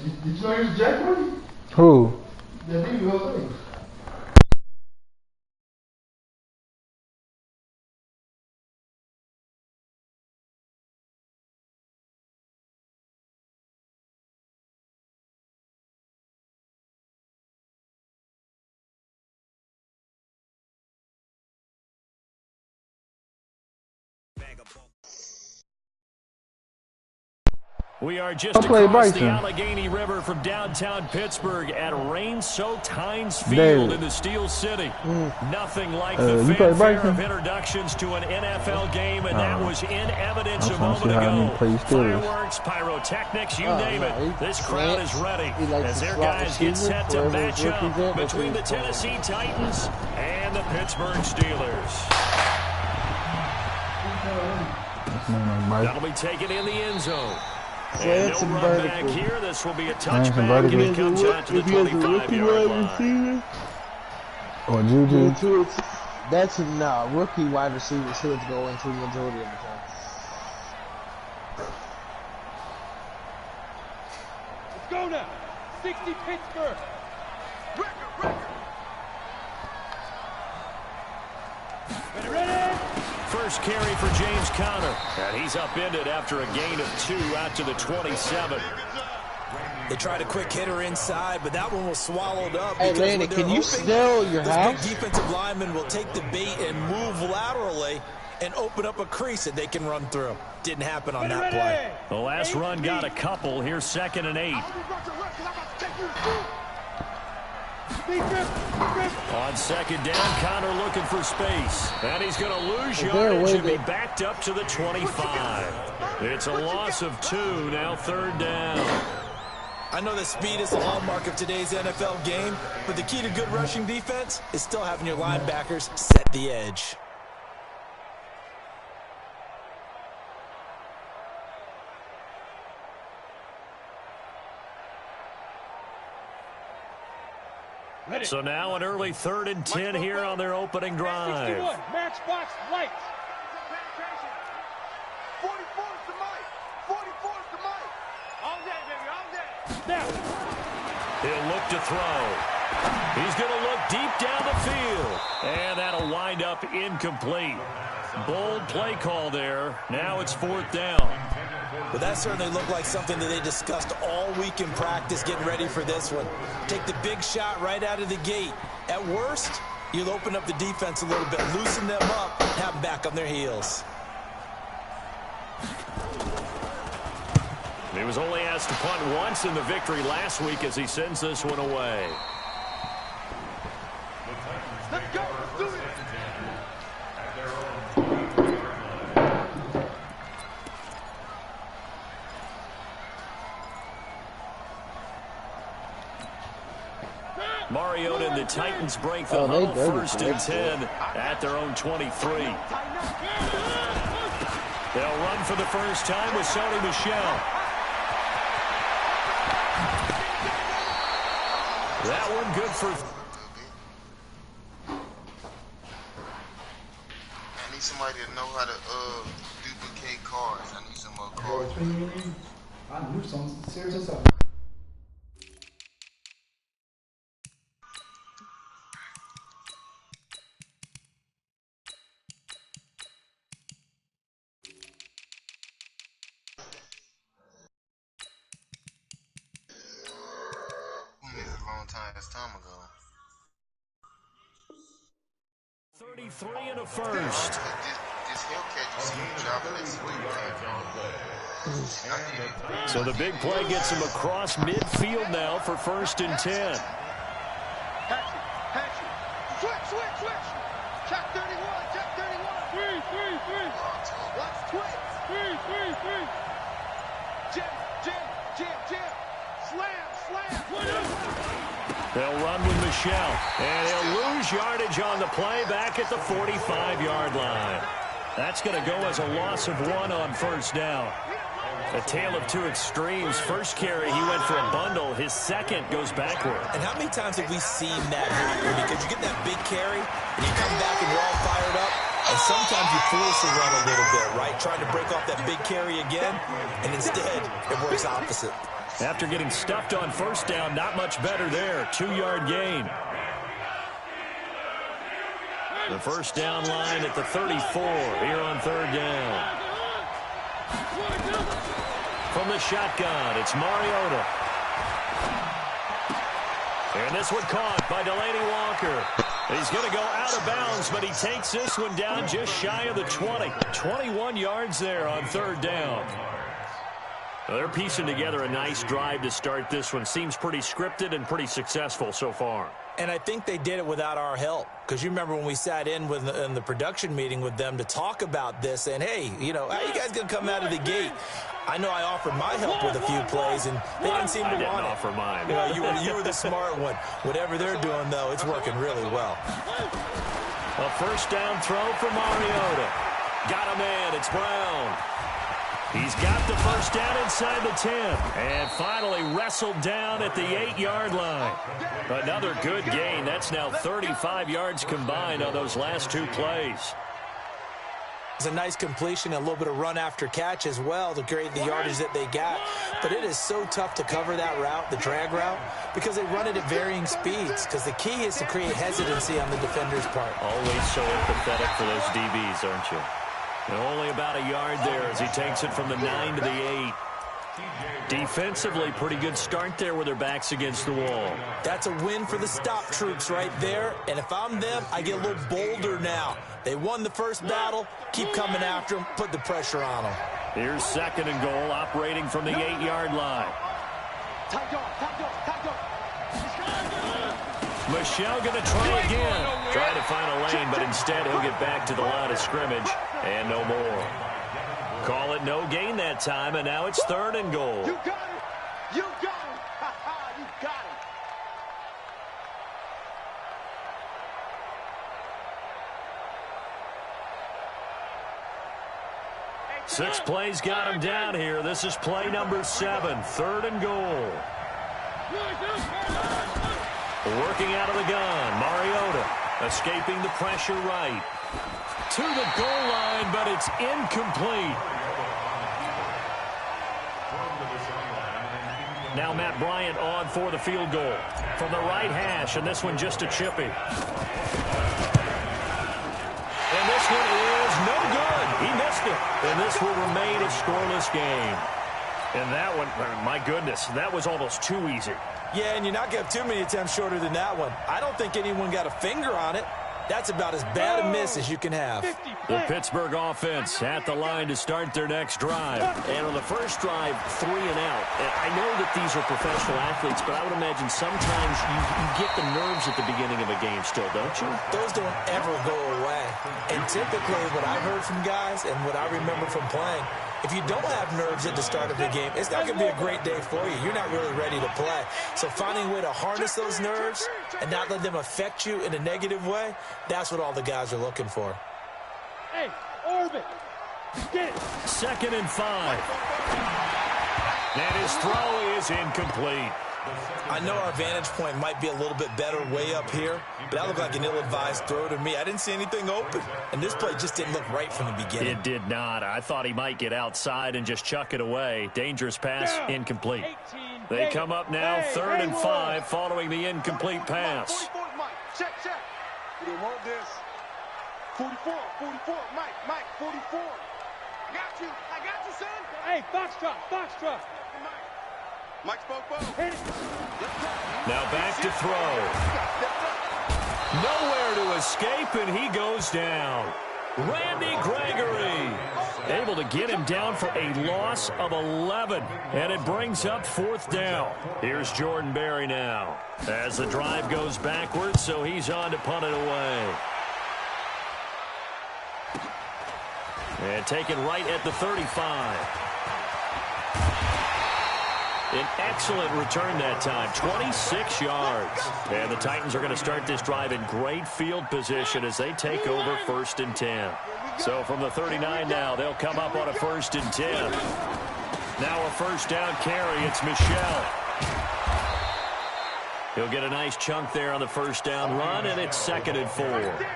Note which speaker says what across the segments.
Speaker 1: Did you know he was Jack Woody?
Speaker 2: Who?
Speaker 1: That nigga Jose.
Speaker 3: We are just across the Allegheny River from downtown Pittsburgh at rain-soaked Heinz Field in the Steel City. Nothing like the fanfare of introductions to an NFL game, and that was in evidence a moment ago. Fireworks, pyrotechnics, you name it. This crowd is ready as their guys get set to match up between the Tennessee Titans and the Pittsburgh Steelers. That'll be taken in the end zone. And no run back here. This will be a touchback, and it comes out to the 25-yard line.
Speaker 2: Or Juju.
Speaker 4: That's rookie wide receivers who would go into the majority of the time.
Speaker 5: Let's go now. 60 Pittsburgh. Ready?
Speaker 3: First carry for James Conner, and he's upended after a gain of 2 out to the 27.
Speaker 6: They tried a quick hitter inside, but that one was swallowed up.
Speaker 4: Hey, Randy, can you still your house?
Speaker 6: Big defensive lineman will take the bait and move laterally and open up a crease that they can run through. Didn't happen on that play.
Speaker 3: The last run got a couple. Here's 2nd and 8. On 2nd down, Conner looking for space. And he's going to lose yardage and be backed up to the 25. It's a loss of 2, now 3rd down.
Speaker 6: I know that speed is the hallmark of today's NFL game, but the key to good rushing defense is still having your linebackers set the edge.
Speaker 3: So now an early 3rd and 10 here on their opening drive.
Speaker 5: Matchbox lights.
Speaker 7: 44 is the mic. 44 is the mic. All day, baby, all day.
Speaker 5: Now.
Speaker 3: He'll look to throw. He's going to look deep down the field. And that'll wind up incomplete. Bold play call there. Now it's 4th down.
Speaker 6: But that certainly looked like something that they discussed all week in practice getting ready for this one. Take the big shot right out of the gate. At worst, you'll open up the defense a little bit, loosen them up, and have them back on their heels.
Speaker 3: He was only asked to punt once in the victory last week as he sends this one away.
Speaker 7: Let's go. Let's do it.
Speaker 3: Mariota and the Titans break the huddle, 1st and 10 at their own 23. They'll run for the first time with Sony Michel. That one good for...
Speaker 7: I need somebody to know how to duplicate cards. I need some more cards.
Speaker 1: I knew something serious up.
Speaker 7: Time ago.
Speaker 3: 33 and a first.
Speaker 7: This Hellcat, you see him dropping that sweet.
Speaker 3: So the big play gets him across midfield now for 1st and 10.
Speaker 7: Switch. Check 31.
Speaker 5: 3.
Speaker 7: Let's twitch.
Speaker 5: 3.
Speaker 7: Jam. Slam.
Speaker 3: They'll run with Michel, and he'll lose yardage on the play back at the 45-yard line. That's going to go as a loss of 1 on 1st down. A tale of 2 extremes. First carry, he went for a bundle. His second goes backward.
Speaker 6: And how many times have we seen that happen? Because you get that big carry, and you come back and you're all fired up, and sometimes you force a run a little bit, right? Trying to break off that big carry again, and instead, it works opposite.
Speaker 3: After getting stuffed on first down, not much better there. 2-yard gain. The first down line at the 34 here on third down. From the shotgun, it's Mariota. And this one caught by Delaney Walker. He's going to go out of bounds, but he takes this one down just shy of the 20. 21 yards there on third down. Well, they're piecing together a nice drive to start this one. Seems pretty scripted and pretty successful so far.
Speaker 6: And I think they did it without our help. Because you remember when we sat in the production meeting with them to talk about this, and, hey, you know, how are you guys going to come out of the gate? I know I offered my help with a few plays, and they didn't seem to want it.
Speaker 3: I didn't offer mine.
Speaker 6: You know, you were the smart one. Whatever they're doing, though, it's working really well.
Speaker 3: A first down throw for Mariota. Got him in. It's Brown. He's got the first down inside the 10. And finally wrestled down at the 8-yard line. Another good gain. That's now 35 yards combined on those last two plays.
Speaker 6: It's a nice completion, a little bit of run after catch as well to create the yardage that they got. But it is so tough to cover that route, the drag route, because they run it at varying speeds. Because the key is to create hesitancy on the defender's part.
Speaker 3: Always so empathetic for those DBs, aren't you? And only about a yard there as he takes it from the 9 to the 8. Defensively, pretty good start there with their backs against the wall.
Speaker 6: That's a win for the stop troops right there. And if I'm them, I get a little bolder now. They won the first battle. Keep coming after them. Put the pressure on them.
Speaker 3: Here's second and goal, operating from the 8-yard line. Michelle going to try again. Try to find a lane, but instead he'll get back to the line of scrimmage and no more. Call it no gain that time, and now it's third and goal.
Speaker 5: You got it. You got it. You got it.
Speaker 3: 6 plays got him down here. This is play number 7, third and goal. Working out of the gun, Mariota escaping the pressure right. To the goal line, but it's incomplete. Now Matt Bryant on for the field goal from the right hash, and this one just a chippy. And this one is no good. He missed it. And this will remain a scoreless game. And that one, my goodness, that was almost too easy.
Speaker 6: Yeah, and you're not going to have too many attempts shorter than that one. I don't think anyone got a finger on it. That's about as bad a miss as you can have.
Speaker 3: The Pittsburgh offense at the line to start their next drive. And on the first drive, 3 and out. And I know that these are professional athletes, but I would imagine sometimes you get the nerves at the beginning of a game still, don't you?
Speaker 6: Those don't ever go away. And typically what I've heard from guys and what I remember from playing, if you don't have nerves at the start of the game, it's not going to be a great day for you. You're not really ready to play. So finding a way to harness those nerves and not let them affect you in a negative way, that's what all the guys are looking for.
Speaker 5: Hey, orbit. Get it.
Speaker 3: 2nd and 5. And his throw is incomplete.
Speaker 6: I know our vantage point might be a little bit better way up here, but that looked like an ill-advised throw to me. I didn't see anything open, and this play just didn't look right from the beginning.
Speaker 3: It did not. I thought he might get outside and just chuck it away. Dangerous pass, incomplete. They come up now, 3rd and 5, following the incomplete pass.
Speaker 5: 44, Mike. Check. We didn't want this. 44, Mike, 44. I got you, son. Hey, Foxtrot. Mike spoke.
Speaker 3: Now back to throw. Nowhere to escape, and he goes down. Randy Gregory able to get him down for a loss of 11, and it brings up 4th down. Here's Jordan Berry now as the drive goes backwards, so he's on to punt it away. And taken right at the 35. An excellent return that time, 26 yards. And the Titans are going to start this drive in great field position as they take over 1st and 10. So from the 39 now, they'll come up on a 1st and 10. Now a first down carry, it's Michelle. He'll get a nice chunk there on the first down run, and it's 2nd and 4.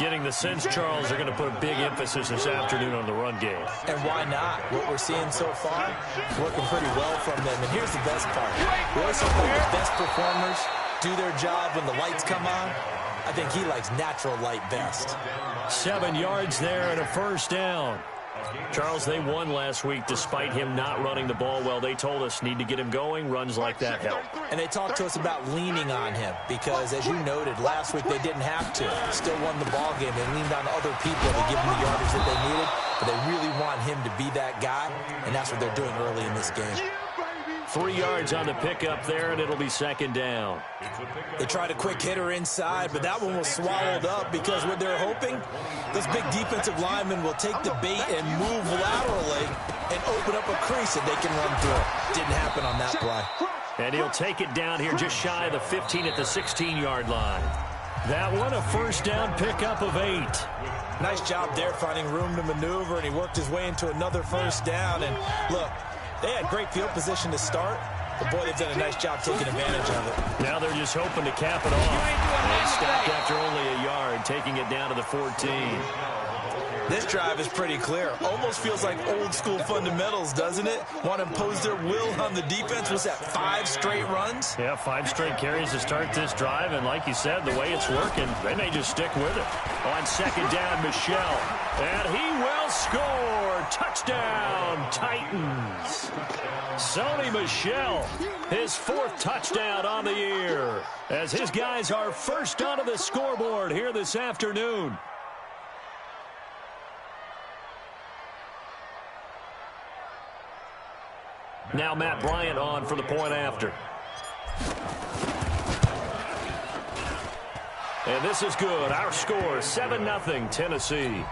Speaker 3: Getting the sense, Charles, they're going to put a big emphasis this afternoon on the run game.
Speaker 6: And why not? What we're seeing so far is working pretty well from them. And here's the best part. We always talk about the best performers do their job when the lights come on. I think he likes natural light best.
Speaker 3: 7 yards there and a first down. Charles, they won last week despite him not running the ball well. They told us need to get him going. Runs like that help.
Speaker 6: And they talked to us about leaning on him because, as you noted, last week they didn't have to. Still won the ball game. They leaned on other people to give them the yardage that they needed, but they really want him to be that guy, and that's what they're doing early in this game.
Speaker 3: 3 yards on the pickup there, and it'll be second down.
Speaker 6: They tried a quick hitter inside, but that one was swallowed up because what they're hoping, those big defensive linemen will take the bait and move laterally and open up a crease that they can run through. Didn't happen on that play.
Speaker 3: And he'll take it down here just shy of the 15 at the 16-yard line. That one, a first down pickup of 8.
Speaker 6: Nice job there finding room to maneuver, and he worked his way into another first down. And look, they had great field position to start, but boy, they've done a nice job taking advantage of it.
Speaker 3: Now they're just hoping to cap it off. They stopped after only a yard, taking it down to the 14.
Speaker 6: This drive is pretty clear. Almost feels like old school fundamentals, doesn't it? Want to impose their will on the defense. Was that 5 straight runs?
Speaker 3: Yeah, 5 straight carries to start this drive, and like you said, the way it's working, they may just stick with it. On second down, Michel, and he will score. Touchdown, Titans. Sony Michel, his 4th touchdown on the year, as his guys are first onto the scoreboard here this afternoon. Now Matt Bryant on for the point after. And this is good. Our score, 7-0 Tennessee.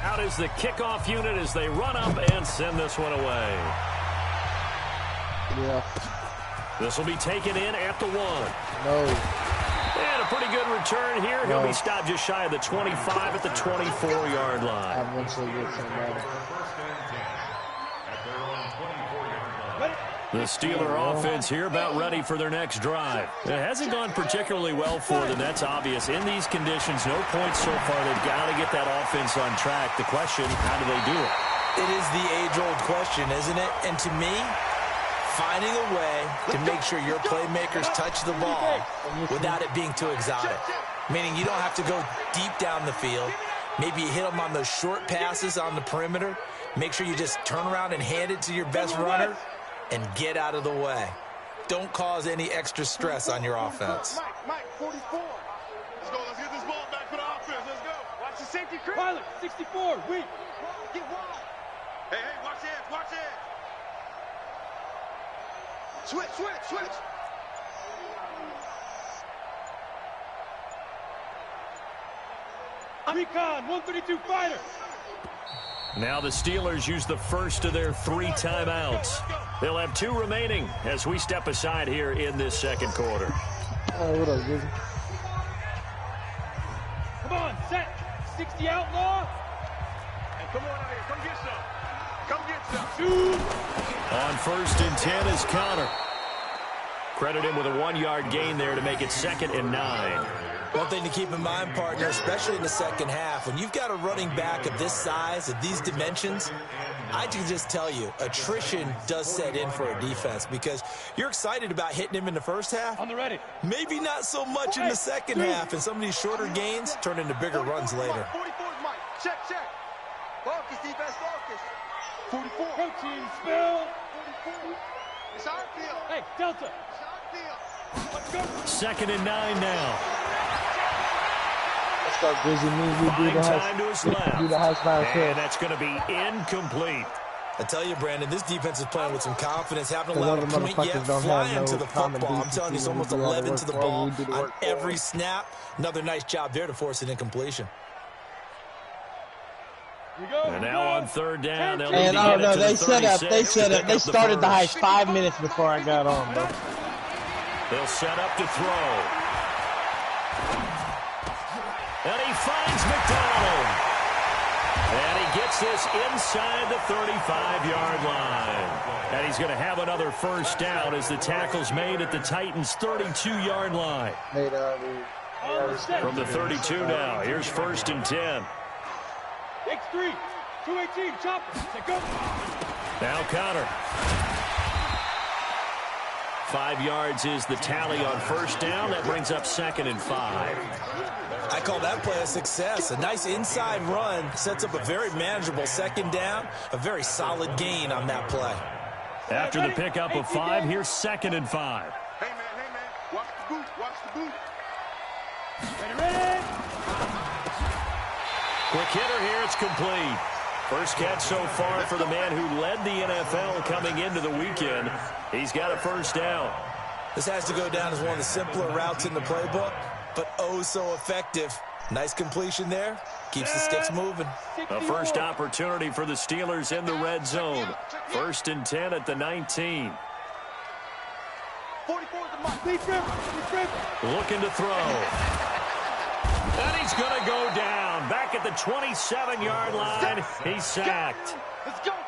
Speaker 3: Out is the kickoff unit as they run up and send this one away.
Speaker 4: Yeah.
Speaker 3: This will be taken in at the 1.
Speaker 4: No.
Speaker 3: And a pretty good return here. He'll be stopped just shy of the 25 at the 24-yard line.
Speaker 4: I eventually get somebody.
Speaker 3: The Steeler offense here about ready for their next drive. It hasn't gone particularly well for them. That's obvious. In these conditions, no points so far. They've got to get that offense on track. The question, how do they do it?
Speaker 6: It is the age-old question, isn't it? And to me, finding a way to make sure your playmakers touch the ball without it being too exotic. Meaning you don't have to go deep down the field. Maybe you hit them on those short passes on the perimeter. Make sure you just turn around and hand it to your best runner and get out of the way. Don't cause any extra stress on your offense.
Speaker 5: Mike, 44. Let's go. Let's get this ball back for the offense. Let's go. Watch the safety, Chris. Pilot, 64. Weak. Get wide. Hey, watch it. Watch it. Switch. Recon, 132 fighter.
Speaker 3: Now the Steelers use the first of their 3 timeouts. They'll have 2 remaining as we step aside here in this second quarter.
Speaker 4: Oh, what up, Gizzy?
Speaker 5: Come on, set. 60 outlaw. And come on out here. Come get some. Come get some. Shoot.
Speaker 3: On 1st and 10 is Connor. Credit him with a 1-yard gain there to make it 2nd and 9.
Speaker 6: One thing to keep in mind, partner, especially in the second half, when you've got a running back of this size, of these dimensions, I can just tell you, attrition does set in for a defense because you're excited about hitting him in the first half.
Speaker 5: On the ready.
Speaker 6: Maybe not so much in the second half, and some of these shorter gains turn into bigger runs later.
Speaker 5: 44 is Mike. Check. Focus, defense, focus. 44. Go team, spill. 44. It's our field. Hey, Delta. It's our field. Let's go.
Speaker 3: 2nd and 9 now.
Speaker 4: Let's go, Gizzy. We do
Speaker 3: Time to his left.
Speaker 4: do the house by ourselves.
Speaker 3: And that's going to be incomplete.
Speaker 6: I tell you, Brandon, this defense is playing with some confidence. Haven't allowed a point yet. Flying to the football. I'm telling you, it's almost 11 to the ball on every snap. Another nice job there to force an incompletion.
Speaker 3: And now on 3rd down, they'll need
Speaker 4: And
Speaker 3: to get it to
Speaker 4: they
Speaker 3: the
Speaker 4: set up.
Speaker 3: 36
Speaker 4: They
Speaker 3: to pick
Speaker 4: They
Speaker 3: up the
Speaker 4: started the
Speaker 3: first.
Speaker 4: heist 5 minutes before I got on, bro.
Speaker 3: They'll set up to throw. And he finds McDonald. And he gets this inside the 35-yard line. And he's going to have another first down as the tackle's made at the Titans' 32-yard line. From the 32 now, here's 1st and 10.
Speaker 5: X3, 218, chopper. Go.
Speaker 3: Now Connor. 5 yards is the tally on first down. That brings up 2nd and 5.
Speaker 6: I call that play a success. A nice inside run sets up a very manageable 2nd down. A very solid gain on that play.
Speaker 3: After the pickup of 5, here's 2nd and 5.
Speaker 5: Hey, man. Watch the boot. Watch the boot. Ready.
Speaker 3: Quick hitter here. It's complete. First catch so far for the man who led the NFL coming into the weekend. He's got a first down.
Speaker 6: This has to go down as one of the simpler routes in the playbook, but oh so effective. Nice completion there. Keeps the sticks moving.
Speaker 3: A first opportunity for the Steelers in the red zone. 1st and 10 at the 19.
Speaker 5: 44 is the mark.
Speaker 3: Looking to throw. And he's going to go down. Back at the 27-yard line. He's sacked.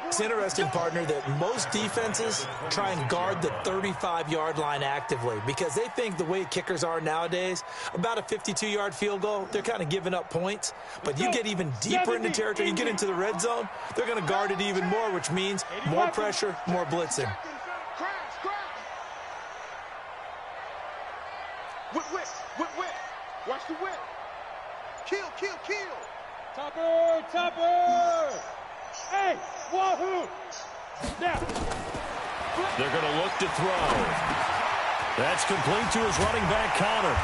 Speaker 6: It's interesting, partner, that most defenses try and guard the 35-yard line actively because they think the way kickers are nowadays, about a 52-yard field goal, they're kind of giving up points. But you get even deeper into territory, you get into the red zone, they're going to guard it even more, which means more pressure, more blitzing.
Speaker 5: Whip. Watch the whip. Kill. Topper. Hey, wahoo. Now.
Speaker 3: They're going to look to throw. That's complete to his running back, Connor.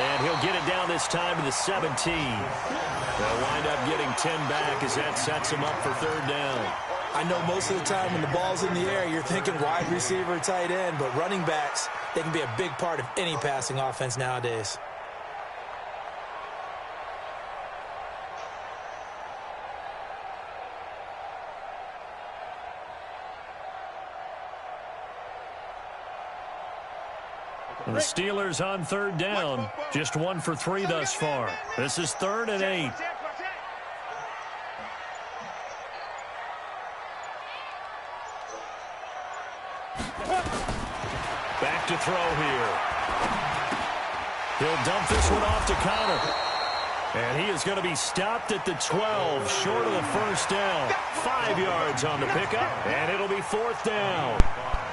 Speaker 3: And he'll get it down this time to the 17. They'll wind up getting 10 back as that sets him up for 3rd down.
Speaker 6: I know most of the time when the ball's in the air, you're thinking wide receiver, tight end, but running backs, they can be a big part of any passing offense nowadays.
Speaker 3: The Steelers on 3rd down. Just 1 for 3 thus far. This is 3rd and 8. Back to throw here. He'll dump this one off to Connor. And he is going to be stopped at the 12, short of the first down. 5 yards on the pickup, and it'll be 4th down.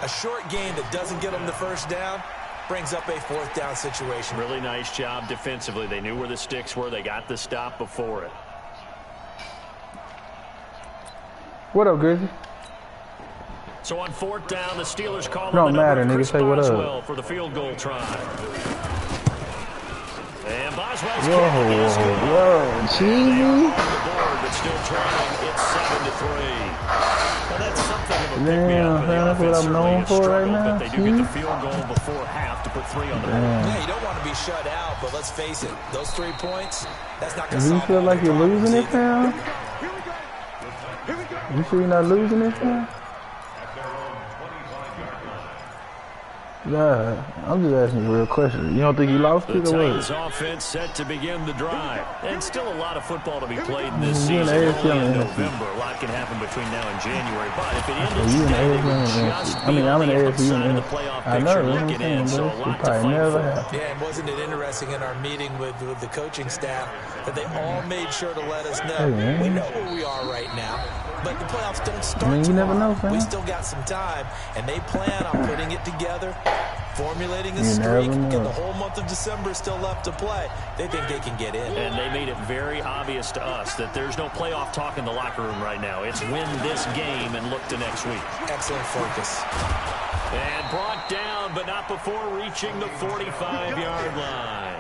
Speaker 6: A short gain that doesn't get them the first down brings up a 4th down situation.
Speaker 3: Really nice job defensively. They knew where the sticks were. They got the stop before it.
Speaker 2: What up, Grizzly?
Speaker 3: So on 4th down, the Steelers call
Speaker 2: Don't matter, nigga. Say what up.
Speaker 3: For the field goal try. And Boswell's
Speaker 2: cheesy.
Speaker 3: But still trying. It's 7-3. Well, that's something of a
Speaker 2: Damn, that's what I'm known for right now.
Speaker 3: They do get the field goal before half to put 3 on the board.
Speaker 6: Yeah, you don't want to be shut out, but let's face it, those 3 points, that's not going to
Speaker 2: Do you feel like you're losing this now?
Speaker 5: Here we go.
Speaker 2: You sure you're not losing this now? Yeah, I'm just asking you a real question. You don't think he lost it or
Speaker 3: The
Speaker 2: what?
Speaker 3: Titans offense set to begin the drive. And still a lot of football to be played in this
Speaker 2: You in
Speaker 3: season.
Speaker 2: the AFC
Speaker 3: Only in
Speaker 2: or
Speaker 3: November. A lot can happen between now and January. But if it ends
Speaker 2: You in the
Speaker 3: today,
Speaker 2: AFC
Speaker 3: they would
Speaker 2: or
Speaker 3: just
Speaker 2: NFC? I mean, I'm in the
Speaker 3: be on
Speaker 2: AFC.
Speaker 3: outside
Speaker 2: You in
Speaker 3: of
Speaker 2: the
Speaker 3: the playoff
Speaker 2: I know,
Speaker 3: picture
Speaker 2: that's what I'm
Speaker 3: looking
Speaker 2: saying,
Speaker 3: in. So a
Speaker 2: bro.
Speaker 3: lot
Speaker 2: It
Speaker 3: to
Speaker 2: probably
Speaker 3: fight
Speaker 2: never
Speaker 3: for.
Speaker 2: happened.
Speaker 6: Yeah, and wasn't it interesting in our meeting with the coaching staff that they all made sure to let us know,
Speaker 2: Hey,
Speaker 6: we know where we are right now, but the playoffs don't start
Speaker 2: I mean, you never
Speaker 6: tomorrow.
Speaker 2: know, fam.
Speaker 6: We still got some time, and they plan on putting it together, formulating a
Speaker 2: You never
Speaker 6: streak,
Speaker 2: know.
Speaker 6: and the whole month of December is still left to play. They think they can get in.
Speaker 3: And they made it very obvious to us that there's no playoff talk in the locker room right now. It's win this game and look to next week.
Speaker 6: Excellent focus.
Speaker 3: And brought down, but not before reaching the 45-yard line.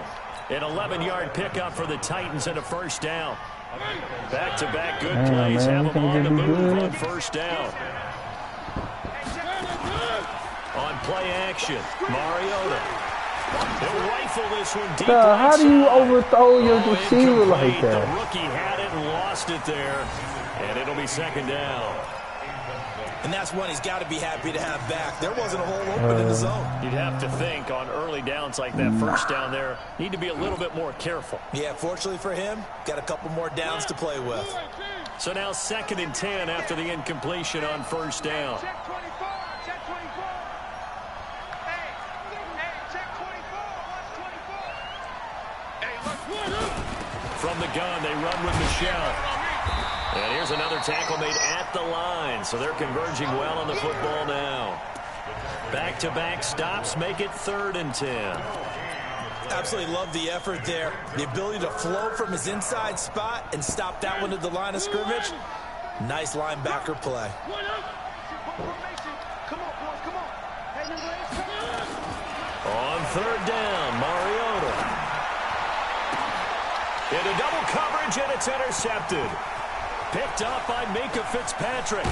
Speaker 3: An 11-yard pickup for the Titans and a first down. Back-to-back good plays
Speaker 2: man,
Speaker 3: have them on the
Speaker 2: we can
Speaker 3: move
Speaker 2: get
Speaker 3: on first down. On play action, Mariota. He'll rifle this one deep right
Speaker 2: How do you
Speaker 3: side.
Speaker 2: overthrow your receiver like
Speaker 3: Incomplete. The
Speaker 2: that?
Speaker 3: rookie had it and lost it there. And it'll be 2nd down.
Speaker 6: And that's one he's got to be happy to have back. There wasn't a hole open in the zone.
Speaker 3: You'd have to think on early downs like that first down there, need to be a little bit more careful.
Speaker 6: Yeah, fortunately for him, got a couple more downs to play with.
Speaker 3: So now 2nd and 10 after the incompletion on first down.
Speaker 5: Check 24. Check 24. Hey, check 24. Watch 24. Hey, look.
Speaker 3: From the gun, they run with Michelle. And here's another tackle made at the line. So they're converging well on the football now. Back-to-back stops make it 3rd and 10.
Speaker 6: Absolutely love the effort there. The ability to flow from his inside spot and stop that one at the line of scrimmage. Nice linebacker play.
Speaker 5: Come on, boys, come on.
Speaker 3: On 3rd down, Mariota. Into double coverage, and it's intercepted. Picked up by Minka Fitzpatrick.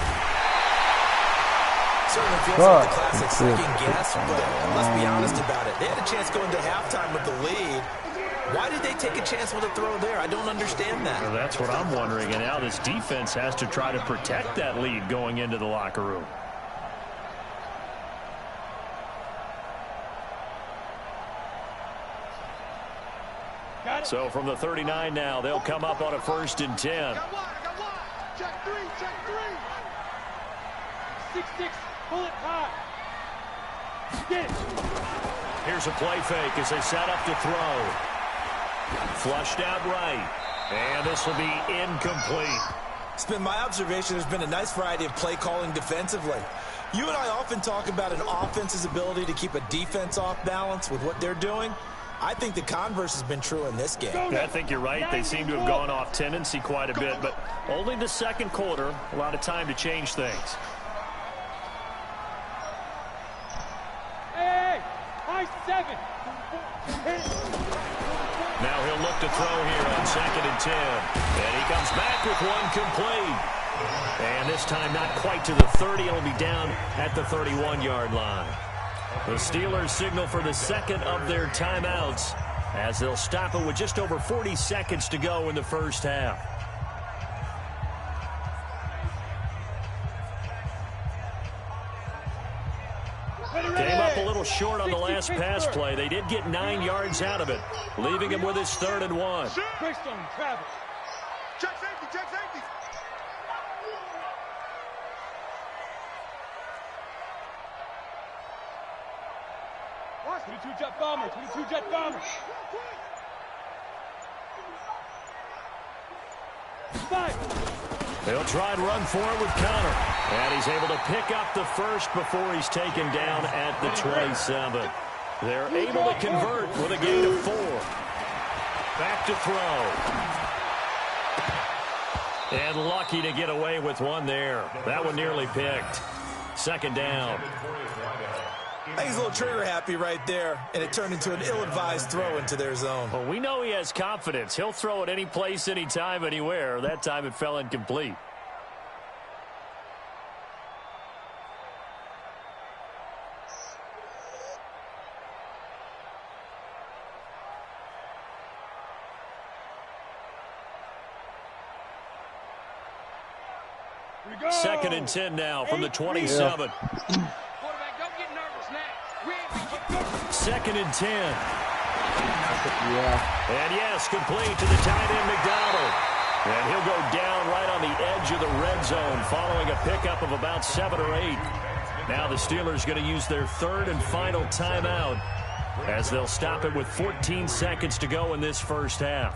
Speaker 6: Certainly feels like the classic second guess, but let's be honest about it. They had a chance going to halftime with the lead. Why did they take a chance with a throw there? I don't understand that.
Speaker 3: Well, that's what I'm wondering. And now this defense has to try to protect that lead going into the locker room. So from the 39 now, they'll come up on a 1st and 10.
Speaker 5: I got one. Check 3, check 3. 6-6, pull it high. Get it.
Speaker 3: Here's a play fake as they set up to throw. Flushed out right. And this will be incomplete.
Speaker 6: It's been my observation there's been a nice variety of play calling defensively. You and I often talk about an offense's ability to keep a defense off balance with what they're doing. I think the converse has been true in this game.
Speaker 3: I think you're right. They seem to have gone off tendency quite a bit, but only the 2nd quarter. A lot of time to change things.
Speaker 5: Hey, high 7.
Speaker 3: Now he'll look to throw here on 2nd and 10. And he comes back with one complete. And this time not quite to the 30. It'll be down at the 31-yard line. The Steelers signal for the 2nd of their timeouts as they'll stop it with just over 40 seconds to go in the first half. Came up a little short on the last pass play. They did get 9 yards out of it, leaving him with his 3rd and 1.
Speaker 5: Christian, Travis. Check safety, check safety. Watch 22 jet bomber, 22 jet bomber. 5.
Speaker 3: They'll try and run for it with Connor. And he's able to pick up the first before he's taken down at the 27. They're able to convert with a gain of 4. Back to throw. And lucky to get away with one there. That one nearly picked. 2nd down.
Speaker 6: I think he's a little trigger happy right there, and it turned into an ill-advised throw into their zone.
Speaker 3: Well, we know he has confidence. He'll throw it any place, anytime, anywhere. That time it fell incomplete.
Speaker 5: Here we go.
Speaker 3: 2nd and 10 now from the 27.
Speaker 5: Quarterback, don't get nervous now.
Speaker 3: 2nd and 10.
Speaker 2: Yeah.
Speaker 3: And yes, complete to the tight end, McDonald. And he'll go down right on the edge of the red zone following a pickup of about 7 or 8. Now the Steelers going to use their 3rd and final timeout as they'll stop it with 14 seconds to go in this first half.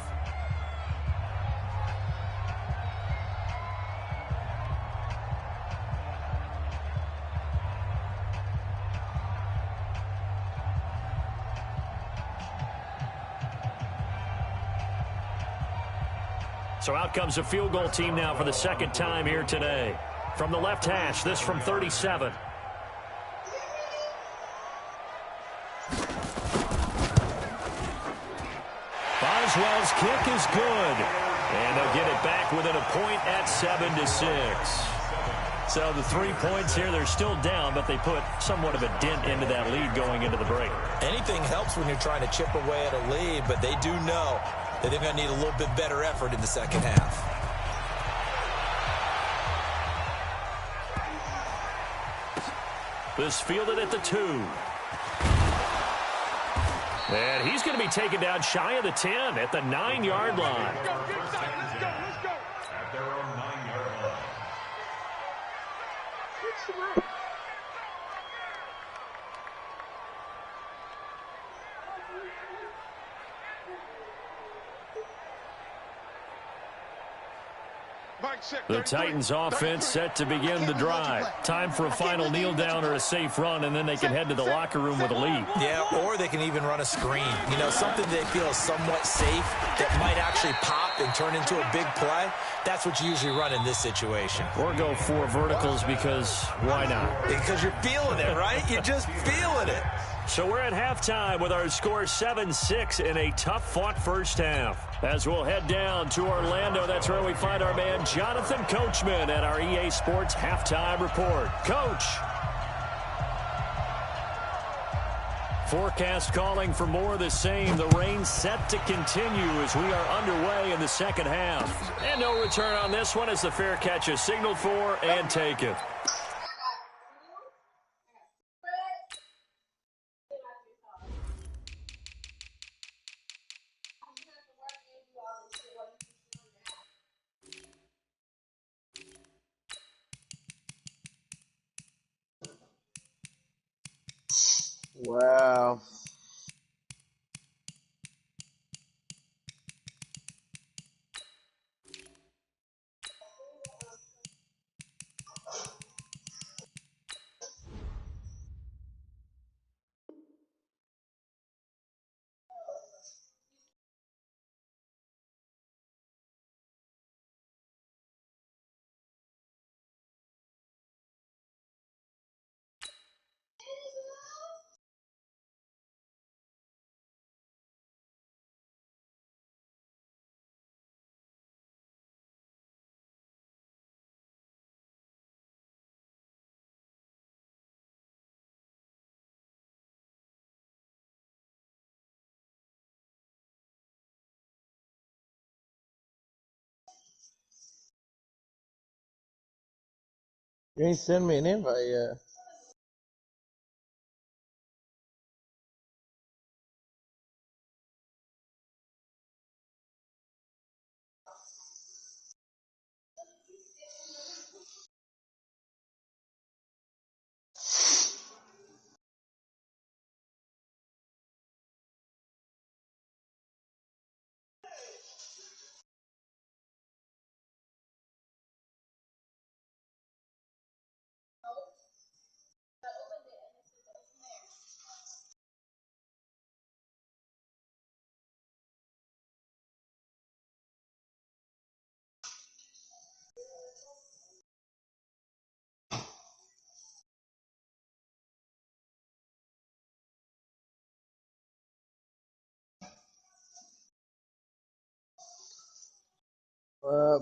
Speaker 3: So out comes a field goal team now for the 2nd time here today. From the left hash, this from 37. Boswell's kick is good. And they'll get it back within a point at 7-6. So the 3 points here, they're still down, but they put somewhat of a dent into that lead going into the break.
Speaker 6: Anything helps when you're trying to chip away at a lead, but they do know that they're going to need a little bit better effort in the second half.
Speaker 3: This fielded at the 2. And he's going to be taken down shy of the 10 at the 9-yard line.
Speaker 5: Let's go. At their own 9-yard
Speaker 3: The Titans offense set to begin the drive. Time for a final kneel down or a safe run, and then they can head to the locker room with a lead.
Speaker 6: Yeah, or they can even run a screen. You know, something they feel is somewhat safe that might actually pop and turn into a big play. That's what you usually run in this situation.
Speaker 3: Or go 4 verticals because why not?
Speaker 6: Because you're feeling it, right? You're just feeling it.
Speaker 3: So we're at halftime with our score 7-6 in a tough-fought first half. As we'll head down to Orlando, that's where we find our man Jonathan Coachman at our EA Sports Halftime Report. Coach. Forecast calling for more of the same. The rain set to continue as we are underway in the second half. And no return on this one as the fair catch is signaled for and taken.
Speaker 4: Wow. You ain't send me an invite yet.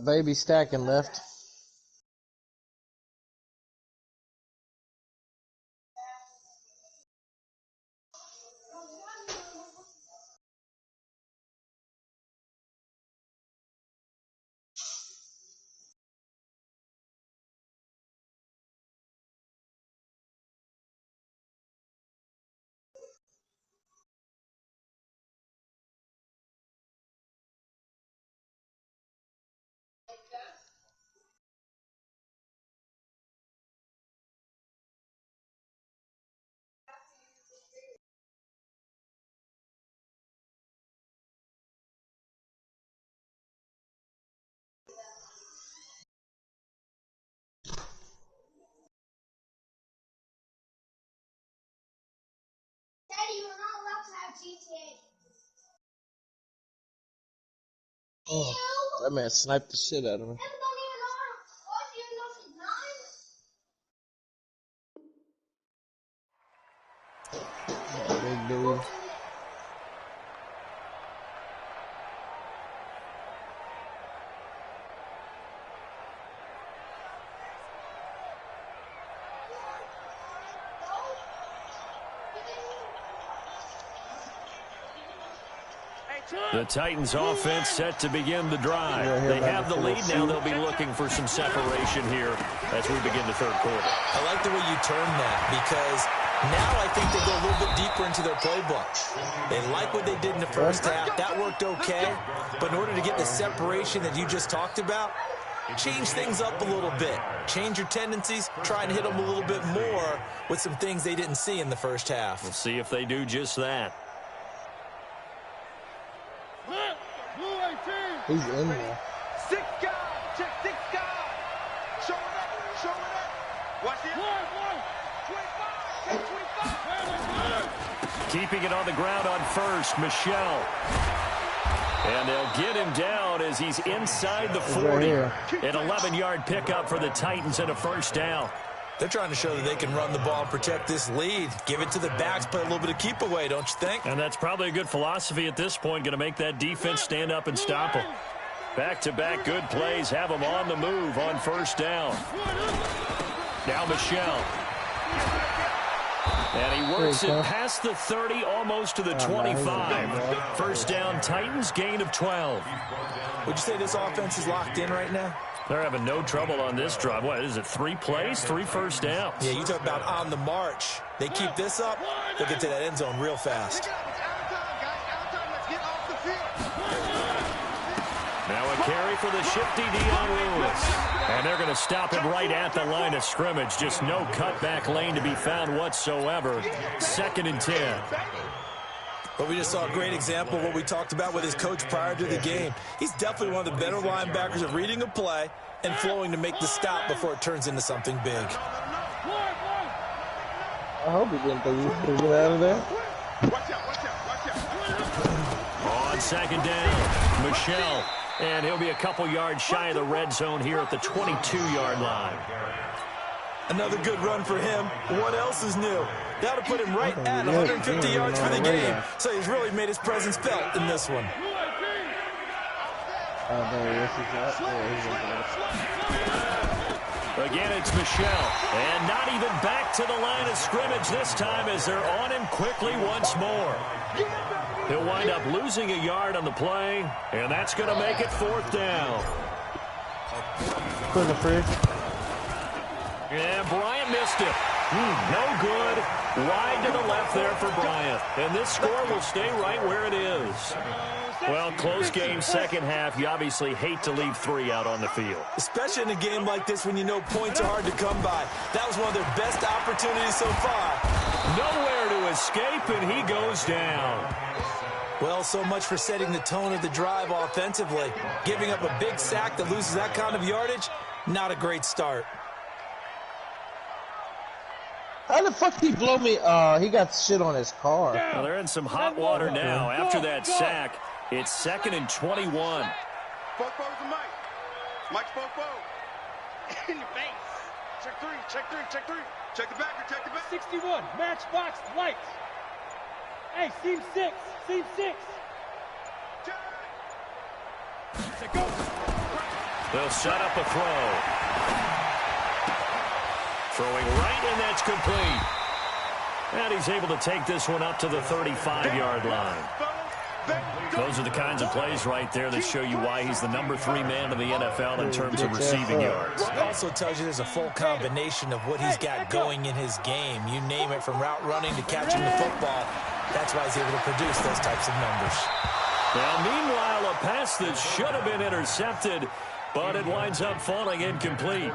Speaker 4: Baby stacking left.
Speaker 8: Daddy, you're not allowed to have GTA.
Speaker 4: Oh, that man sniped the shit out of me.
Speaker 8: Em don't even know how to push, even though she's 9.
Speaker 4: Big dude.
Speaker 3: The Titans offense set to begin the drive. They have the lead now. They'll be looking for some separation here as we begin the third quarter.
Speaker 6: I like the way you turn that because now I think they go a little bit deeper into their playbook. They like what they did in the first half. That worked okay. But in order to get the separation that you just talked about, change things up a little bit. Change your tendencies. Try and hit them a little bit more with some things they didn't see in the first half.
Speaker 3: We'll see if they do just that.
Speaker 4: He's in there.
Speaker 5: 6 guys. Check 6 guys.
Speaker 3: Keeping it on the ground on first, Michelle. And they'll get him down as he's inside the 40. An 11-yard pickup for the Titans and a first down.
Speaker 6: They're trying to show that they can run the ball and protect this lead. Give it to the backs, play a little bit of keep away, don't you think?
Speaker 3: And that's probably a good philosophy at this point, going to make that defense stand up and stop them. Back-to-back good plays have them on the move on first down. Now Michelle. And he works it past the 30, almost to the 25. First down, Titans, gain of 12.
Speaker 6: Would you say this offense is locked in right now?
Speaker 3: They're having no trouble on this drive. What is it, 3 plays, 3 first downs?
Speaker 6: Yeah, you talk about on the march. They keep this up, they'll get to that end zone real fast.
Speaker 3: Now a carry for the shifty Dion Lewis. And they're going to stop him right at the line of scrimmage. Just no cutback lane to be found whatsoever. 2nd and 10.
Speaker 6: But we just saw a great example of what we talked about with his coach prior to the game. He's definitely one of the better linebackers of reading a play and flowing to make the stop before it turns into something big.
Speaker 4: I hope he didn't think he was get out of there.
Speaker 3: On 2nd down, Michelle. And he'll be a couple yards shy of the red zone here at the 22-yard line.
Speaker 6: Another good run for him. What else is new? That'll put him right at 150 yards for the game. So he's really made his presence felt in this one.
Speaker 3: Again, it's Michelle. And not even back to the line of scrimmage this time as they're on him quickly once more. He'll wind up losing a yard on the play, and that's going to make it 4th down. And Bryant missed it. No good. Wide to the left there for Bryant. And this score will stay right where it is. Well, close game, second half. You obviously hate to leave 3 out on the field.
Speaker 6: Especially in a game like this when you know points are hard to come by. That was one of their best opportunities so far.
Speaker 3: Nowhere to escape, and he goes down.
Speaker 6: Well, so much for setting the tone of the drive offensively. Giving up a big sack that loses that kind of yardage, not a great start.
Speaker 4: How the fuck he blow me? He got shit on his car.
Speaker 3: Well, they're in some hot water now. After that sack, it's 2nd and 21.
Speaker 5: Fofo to Mike. Mike's Fofo. In your face. Check 3, check 3, check 3. Check the back, check the back.
Speaker 9: 61, matchbox, lights. Hey, seam 6, seam 6. Go.
Speaker 3: They'll set up a throw. Throwing right, and that's complete. And he's able to take this one up to the 35-yard line. Those are the kinds of plays right there that show you why he's the number 3 man in the NFL in terms of receiving yards.
Speaker 6: It also tells you there's a full combination of what he's got going in his game. You name it, from route running to catching the football. That's why he's able to produce those types of numbers.
Speaker 3: Now, meanwhile, a pass that should have been intercepted, but it winds up falling incomplete.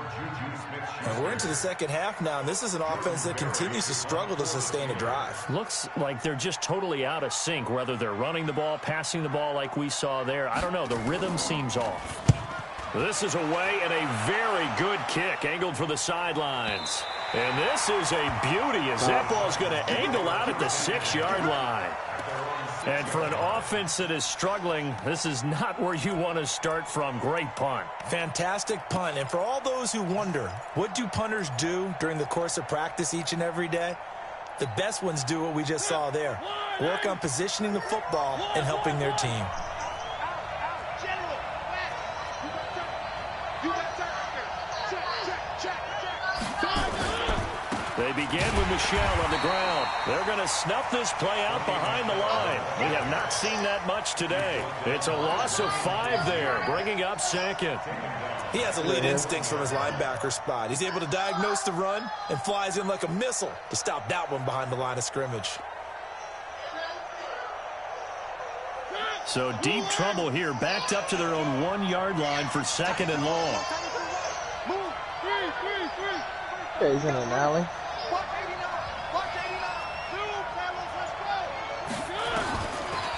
Speaker 6: And we're into the second half now, and this is an offense that continues to struggle to sustain a drive.
Speaker 3: Looks like they're just totally out of sync, whether they're running the ball, passing the ball like we saw there. I don't know. The rhythm seems off. This is away, and a very good kick angled for the sidelines. And this is a beauty as that ball's going to angle out at the 6-yard line. And for an offense that is struggling, this is not where you want to start from. Great punt.
Speaker 6: Fantastic punt. And for all those who wonder, what do punters do during the course of practice each and every day? The best ones do what we just saw there. Work on positioning the football and helping their team.
Speaker 3: They begin with Michelle on the ground. They're going to snuff this play out behind the line. We have not seen that much today. It's a loss of 5 there, bringing up 2nd.
Speaker 6: He has elite instincts from his linebacker spot. He's able to diagnose the run and flies in like a missile to stop that one behind the line of scrimmage.
Speaker 3: So deep trouble here, backed up to their own 1-yard line for 2nd and long.
Speaker 4: Yeah, he's in an alley.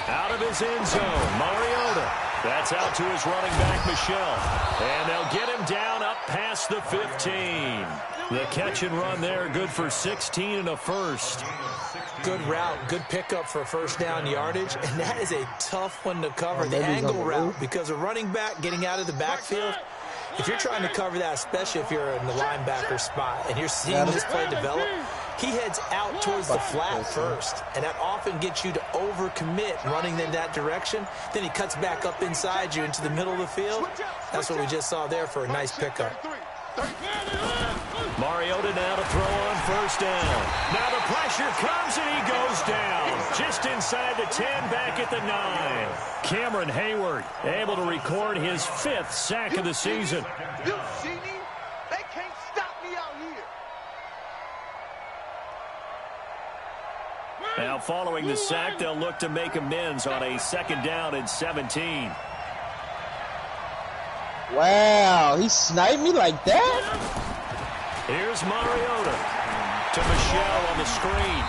Speaker 3: Out of his end zone, Mariota. That's out to his running back, Michelle. And they'll get him down up past the 15. The catch and run there, good for 16 and a first.
Speaker 6: Good route, good pickup for first down yardage, and that is a tough one to cover, the angle route, because a running back getting out of the backfield, if you're trying to cover that, especially if you're in the linebacker spot and you're seeing this play develop, he heads out towards the flat first, and that often gets you to overcommit running in that direction. Then he cuts back up inside you into the middle of the field. That's what we just saw there for a nice pickup.
Speaker 3: Mariota now to throw on first down. Now the pressure comes and he goes down. Just inside the 10, back at the 9. Cameron Hayward able to record his 5th sack of the season.
Speaker 5: You see me? They can't stop me out here.
Speaker 3: Now following the sack, they'll look to make amends on a 2nd down and 17.
Speaker 4: Wow, he sniped me like that?
Speaker 3: Here's Mariota to Michelle on the screen.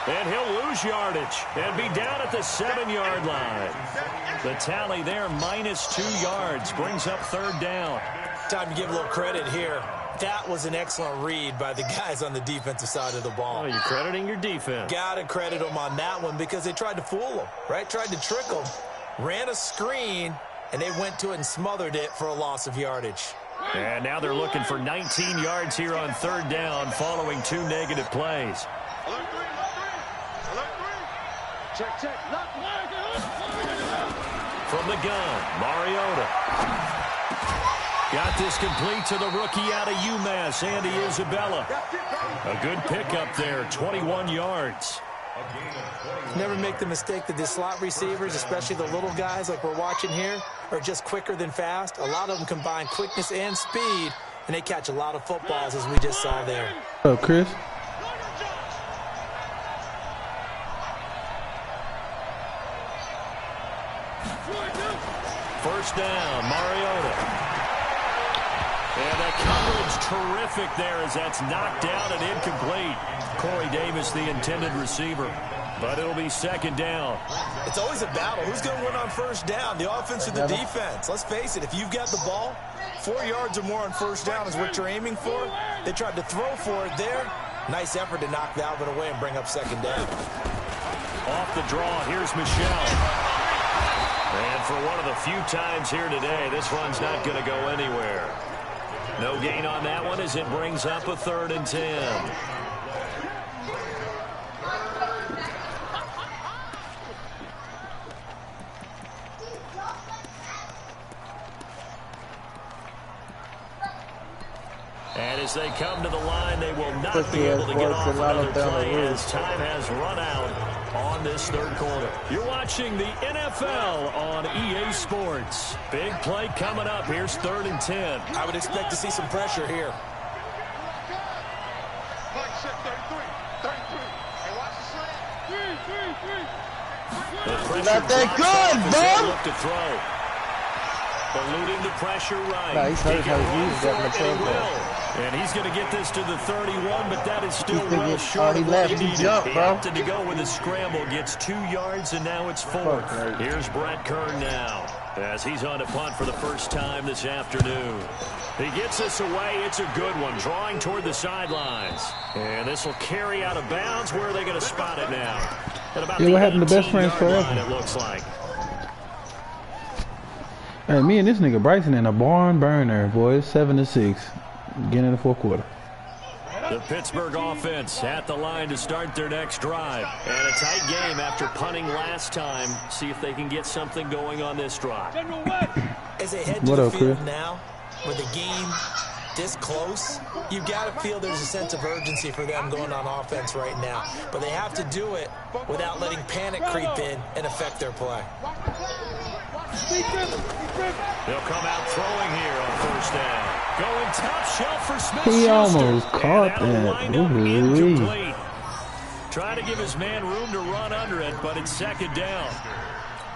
Speaker 3: And he'll lose yardage and be down at the 7-yard line. The tally there, -2 yards, brings up 3rd down.
Speaker 6: Time to give a little credit here. That was an excellent read by the guys on the defensive side of the ball.
Speaker 3: Oh, you're crediting your defense.
Speaker 6: Got to credit them on that one because they tried to fool them, right? Tried to trick them. Ran a screen, and they went to it and smothered it for a loss of yardage.
Speaker 3: And now they're looking for 19 yards here on 3rd down following 2 negative plays.
Speaker 5: Alert 3, alert 3. Check, check.
Speaker 3: From the gun, Mariota. Got this complete to the rookie out of UMass, Andy Isabella. A good pickup there, 21 yards.
Speaker 6: Never make the mistake that the slot receivers, especially the little guys like we're watching here, are just quicker than fast. A lot of them combine quickness and speed, and they catch a lot of footballs, as we just saw there.
Speaker 2: Oh, Chris.
Speaker 3: First down, Mariota. And that coverage terrific there as that's knocked down and incomplete. Corey Davis, the intended receiver. But it'll be 2nd down.
Speaker 6: It's always a battle. Who's going to win on first down, the offense or the defense? Let's face it, if you've got the ball, 4 yards or more on first down is what you're aiming for. They tried to throw for it there. Nice effort to knock that one away and bring up 2nd down.
Speaker 3: Off the draw, here's Michelle. And for one of the few times here today, this one's not going to go anywhere. No gain on that one as it brings up a 3rd and 10. And as they come to the line, they will not be able to get off another play as time has run out on this 3rd quarter. You're watching the NFL on EA Sports. Big play coming up. Here's 3rd and 10.
Speaker 6: I would expect to see some pressure here.
Speaker 4: Not that good, bud.
Speaker 3: Look to throw. Eluding the pressure right.
Speaker 4: No, he's hurt how he used that in
Speaker 3: And he's going to get this to the 31, but that is still well short
Speaker 4: he
Speaker 3: of what
Speaker 4: left.
Speaker 3: he
Speaker 4: He
Speaker 3: needed.
Speaker 4: jumped,
Speaker 3: He
Speaker 4: bro.
Speaker 3: opted to go with a scramble, gets 2 yards, and now it's 4th. Here's Brett Kern now as he's on a punt for the first time this afternoon. He gets this away. It's a good one, drawing toward the sidelines. And this will carry out of bounds. Where are they going to spot it now? At about
Speaker 2: Yeah, what happened to best friends
Speaker 3: 18-yard line,
Speaker 2: forever?
Speaker 3: it looks like.
Speaker 2: Hey, me and this nigga Bryson in a barn burner, boys. 7-6. Getting in the 4th quarter.
Speaker 3: The Pittsburgh offense at the line to start their next drive. And a tight game after punting last time. See if they can get something going on this drive.
Speaker 6: As they head to the field now, with the game this close, you've got to feel there's a sense of urgency for them going on offense right now. But they have to do it without letting panic creep in and affect their play.
Speaker 3: They'll come out throwing here on first down. Going top shelf for Smith.
Speaker 2: He almost caught that.
Speaker 3: Incomplete. Trying to give his man room to run under it, but it's 2nd down.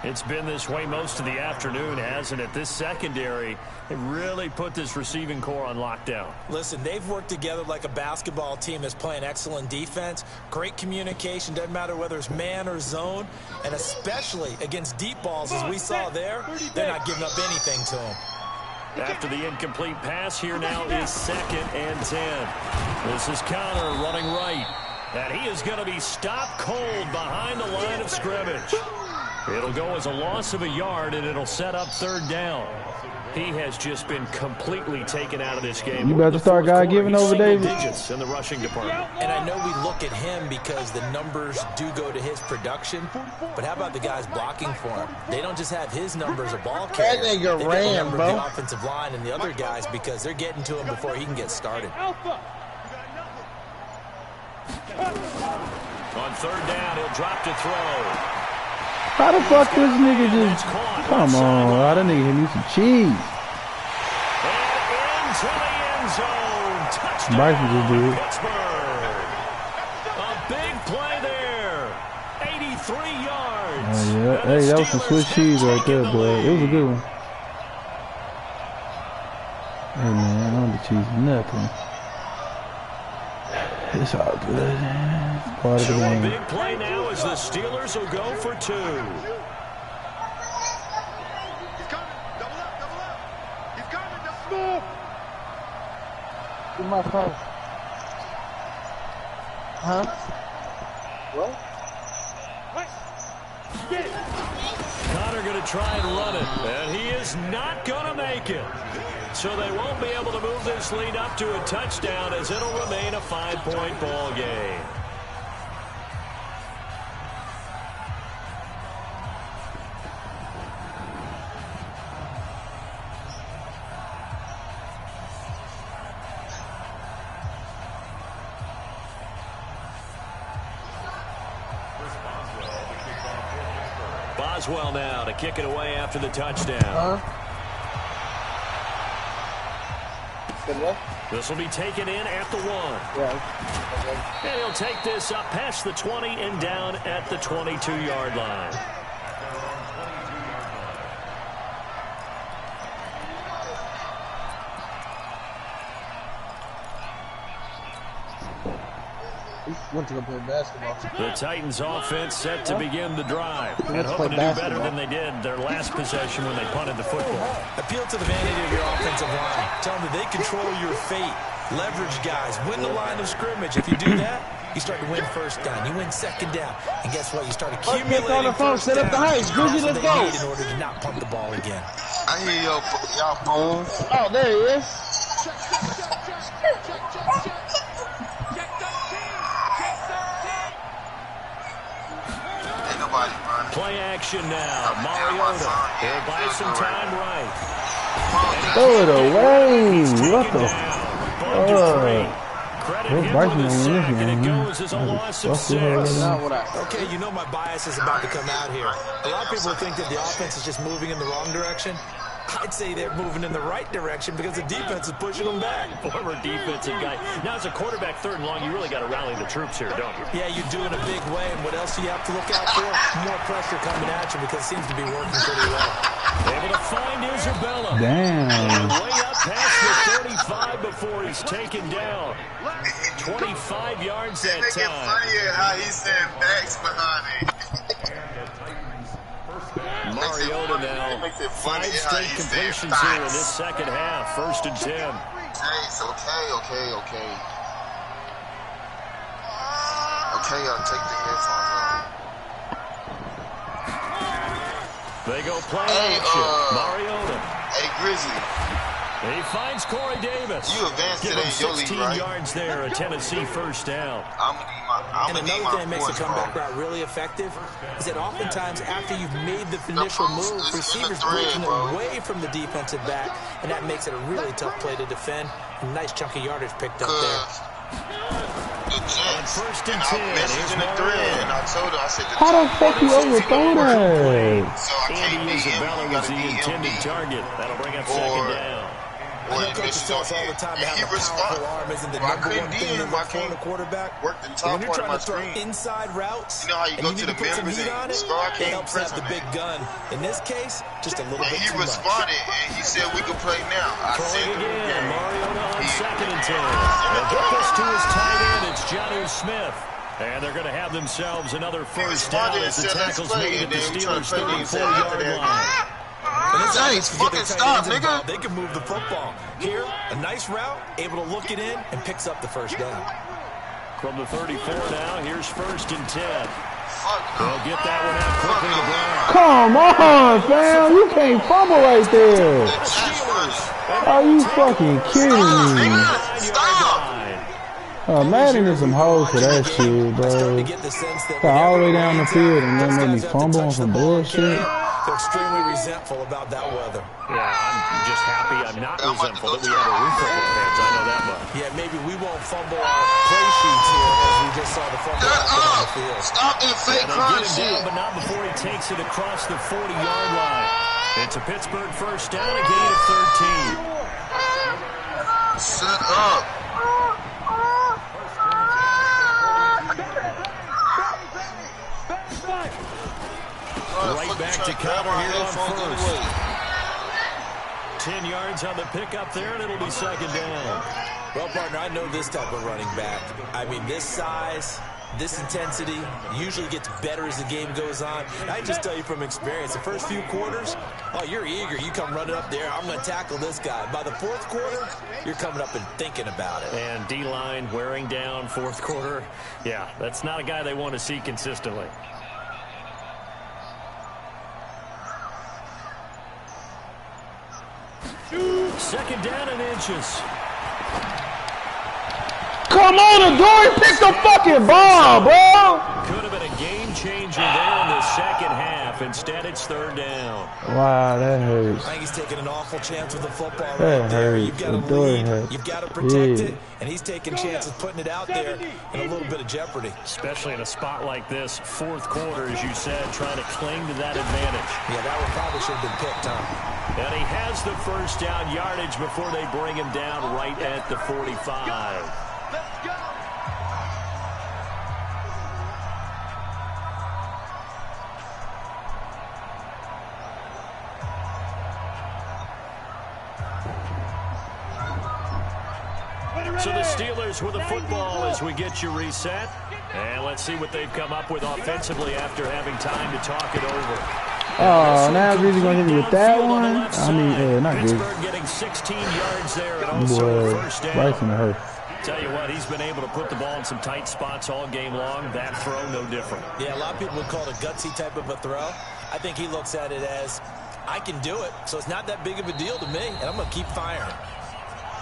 Speaker 3: It's been this way most of the afternoon, hasn't it? This secondary, they really put this receiving core on lockdown.
Speaker 6: Listen, they've worked together like a basketball team that's playing excellent defense. Great communication, doesn't matter whether it's man or zone. And especially against deep balls, as we saw there, they're not giving up anything to them.
Speaker 3: After the incomplete pass, here now is 2nd and 10. This is Connor running right. And he is going to be stopped cold behind the line of scrimmage. It'll go as a loss of a yard, and it'll set up 3rd down. He has just been completely taken out of this game.
Speaker 2: You better start God-given over David.
Speaker 3: Digits in the rushing department.
Speaker 6: And I know we look at him because the numbers do go to his production, but how about the guys blocking for him? They don't just have his numbers a ball carrier.
Speaker 4: That nigga
Speaker 6: they
Speaker 4: ran,
Speaker 6: have the
Speaker 4: bro.
Speaker 6: the offensive line and the other guys because they're getting to him before he can get started.
Speaker 3: On 3rd down, he'll drop to throw.
Speaker 2: How the fuck this nigga just... Come on, that nigga hit me some cheese.
Speaker 3: And into the end zone. Touchdown,
Speaker 2: Bryson just did it.
Speaker 3: Pittsburgh. A big play there. 83 yards.
Speaker 2: Oh, yeah. Hey, that was some Swiss cheese right there, boy. It was a good one. Hey, man, I don't cheese nothing. It's all good. It's part of the game.
Speaker 3: Big play now as the Steelers will go for 2.
Speaker 5: He's coming. Double up, double up. He's coming. Double up.
Speaker 4: Give my phone. Huh? What?
Speaker 3: Connor going to try and run it, and he is not going to make it. So they won't be able to move this lead up to a touchdown as it'll remain a 5-point ball game. Boswell now to kick it away after the touchdown. This will be taken in at the 1.
Speaker 4: Yeah.
Speaker 3: And he'll take this up past the 20 and down at the 22-yard line.
Speaker 4: Went to go play basketball.
Speaker 3: The Titans offense set to begin the drive. And hoping to do better than they did their last possession when they punted the football.
Speaker 6: Appeal to the vanity of your offensive line. Tell them that they control your fate. Leverage guys. Win the line of scrimmage. If you do that, you start to win 1st down. You win 2nd down. And guess what? You start accumulating
Speaker 4: on the phone. Set up the heights. Grizzly, let's go.
Speaker 6: In order to not punt the ball again.
Speaker 7: I hear y'all phones.
Speaker 4: Oh, there he is.
Speaker 3: Play action now. Mariota. He'll buy some time right.
Speaker 2: Throw it away. What the
Speaker 3: Credit him with a sack, and it goes as a loss of 6.
Speaker 6: Okay, you know my bias is about to come out here. A lot of people think that the offense is just moving in the wrong direction. I'd say they're moving in the right direction because the defense is pushing them back.
Speaker 3: Former defensive guy. Now, as a quarterback 3rd and long, you really got to rally the troops here, don't you?
Speaker 6: Yeah, you do in a big way. And what else do you have to look out for? More pressure coming at you because it seems to be working pretty well.
Speaker 3: Able to find Isabella.
Speaker 2: Damn.
Speaker 3: Way up past the 35 before he's taken down. 25 yards that
Speaker 7: Make it
Speaker 3: time.
Speaker 7: funnier how he's saying backs behind it.
Speaker 3: Mariota now. 5 straight completions here in this 2nd half. 1st and 10.
Speaker 7: Okay. Okay, I'll take the headphones off.
Speaker 3: They go play action. Mariota.
Speaker 7: Hey, Grizzly.
Speaker 3: He finds Corey Davis.
Speaker 7: You advanced
Speaker 3: Give
Speaker 7: today
Speaker 3: him
Speaker 7: in your
Speaker 3: 16
Speaker 7: league, right?
Speaker 3: yards there. A Tennessee 1st down.
Speaker 6: And another thing that makes the comeback route really effective is that oftentimes after you've made the initial move, receivers breaking away from the defensive back, and that makes it a really tough play to defend. A nice chunk of yardage picked up there.
Speaker 7: The Jets.
Speaker 3: 1st and 10.
Speaker 7: I messaged in the thread, and I told her, I said,
Speaker 2: How the fuck you overthrow that?
Speaker 7: So I can't
Speaker 3: Andy
Speaker 7: be
Speaker 3: Isabella
Speaker 7: him.
Speaker 3: was the intended target. That'll bring up 2nd down.
Speaker 6: I know coaches tell us all the time that having a powerful arm isn't the number one thing in the quarterback.
Speaker 7: Work the
Speaker 6: But
Speaker 7: top
Speaker 6: when you're
Speaker 7: part of
Speaker 6: trying
Speaker 7: my
Speaker 6: to throw
Speaker 7: screen.
Speaker 6: inside routes,
Speaker 7: You know how you
Speaker 6: and
Speaker 7: go
Speaker 6: you
Speaker 7: to
Speaker 6: need
Speaker 7: the
Speaker 6: to put some
Speaker 7: members
Speaker 6: heat
Speaker 7: and
Speaker 6: on it,
Speaker 7: scroll? I
Speaker 6: it
Speaker 7: can't
Speaker 6: helps to
Speaker 7: press
Speaker 6: have the
Speaker 7: on
Speaker 6: big
Speaker 7: that.
Speaker 6: gun. In this case, just a little
Speaker 7: And
Speaker 6: bit
Speaker 7: he
Speaker 6: too much.
Speaker 7: responded, and he said we could play now. I said,
Speaker 3: Throwing again. Mariota on
Speaker 7: He-
Speaker 3: 2nd and 10. They'll get this to his tight end. It's Jonnu Smith. And they're going to have themselves another 1st down as the tackle's made at the Steelers' 34-yard line.
Speaker 6: Giants
Speaker 7: fucking stop, nigga.
Speaker 6: They can move the football. Here, a nice route, able to look it in and picks up the first down.
Speaker 3: From the 34 now, here's 1st and 10. They'll get that one out quickly to Brown.
Speaker 2: Come on, fam. You can't fumble right there. Are you fucking kidding me? Madden is some hoes for that shit, bro. All the way down the field and then made me fumble on some bullshit.
Speaker 6: They're extremely resentful about that weather.
Speaker 3: Yeah, I'm just happy I'm not resentful that we have a roof over our heads. I know that much.
Speaker 6: Yeah, maybe we won't fumble our play sheets here as we just saw the fumble on the field.
Speaker 7: Stop that fake crime shit.
Speaker 3: Down, but not before he takes it across the 40-yard line. It's a Pittsburgh first down, a gain of 13.
Speaker 7: Shut up.
Speaker 3: Right back to cover here on 1st. 10 yards on the pickup there, and it'll be 2nd down.
Speaker 6: Well, partner, I know this type of running back. I mean, this size, this intensity usually gets better as the game goes on. And I just tell you from experience, the first few quarters, oh, you're eager. You come running up there, I'm going to tackle this guy. By the 4th quarter, you're coming up and thinking about it.
Speaker 3: And D-line wearing down 4th quarter. Yeah, that's not a guy they want to see consistently. Second down and inches.
Speaker 2: Come on, Adore, pick the fucking ball, bro.
Speaker 3: Could have been a game changer there in the second half. Instead, it's 3rd down.
Speaker 2: Wow, that hurts.
Speaker 6: I think he's taking an awful chance with the football
Speaker 2: That
Speaker 6: right there.
Speaker 2: hurts.
Speaker 6: You've got to lead, you've got to protect it, and he's taking chances putting it out there in a little bit of jeopardy.
Speaker 3: Especially in a spot like this, 4th quarter, as you said, trying to cling to that advantage.
Speaker 6: Yeah, that one probably should have been picked up.
Speaker 3: And he has the first down yardage before they bring him down right at the 45.
Speaker 5: Let's go.
Speaker 3: So the Steelers with the football as we get you reset. And let's see what they've come up with offensively after having time to talk it over.
Speaker 2: Oh, now Greasy going to hit me with that one? I mean, not Greasy.
Speaker 3: Pittsburgh getting 16 yards there and also a first down.
Speaker 2: Bryson to her.
Speaker 3: Tell you what, he's been able to put the ball in some tight spots all game long. That throw, no different.
Speaker 6: Yeah, a lot of people would call it a gutsy type of a throw. I think he looks at it as, I can do it, so it's not that big of a deal to me, and I'm going to keep firing.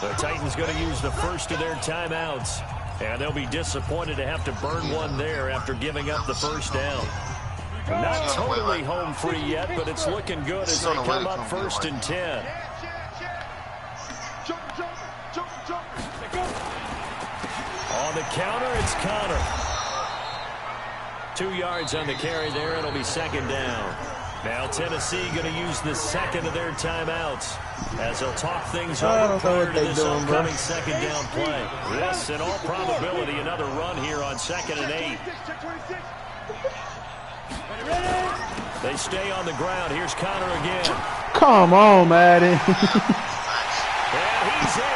Speaker 3: The Titans going to use the first of their timeouts, and they'll be disappointed to have to burn one there after giving up the first down. Not totally home free yet, but it's looking good as they come up 1st and 10. On the counter, it's Connor. 2 yards on the carry there. It'll be 2nd down. Now Tennessee going to use the second of their timeouts as they'll talk things over prior to this upcoming 2nd down play. Yes, in all probability, another run here on 2nd and 8. They stay on the ground. Here's Connor again.
Speaker 2: Come on, Madden.
Speaker 3: And he's in.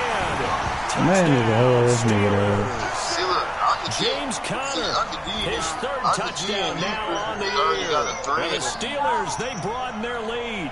Speaker 2: Man, is a hell of this nigga there.
Speaker 3: James Conner, his 3rd touchdown now on the year. And the Steelers, they broaden their lead.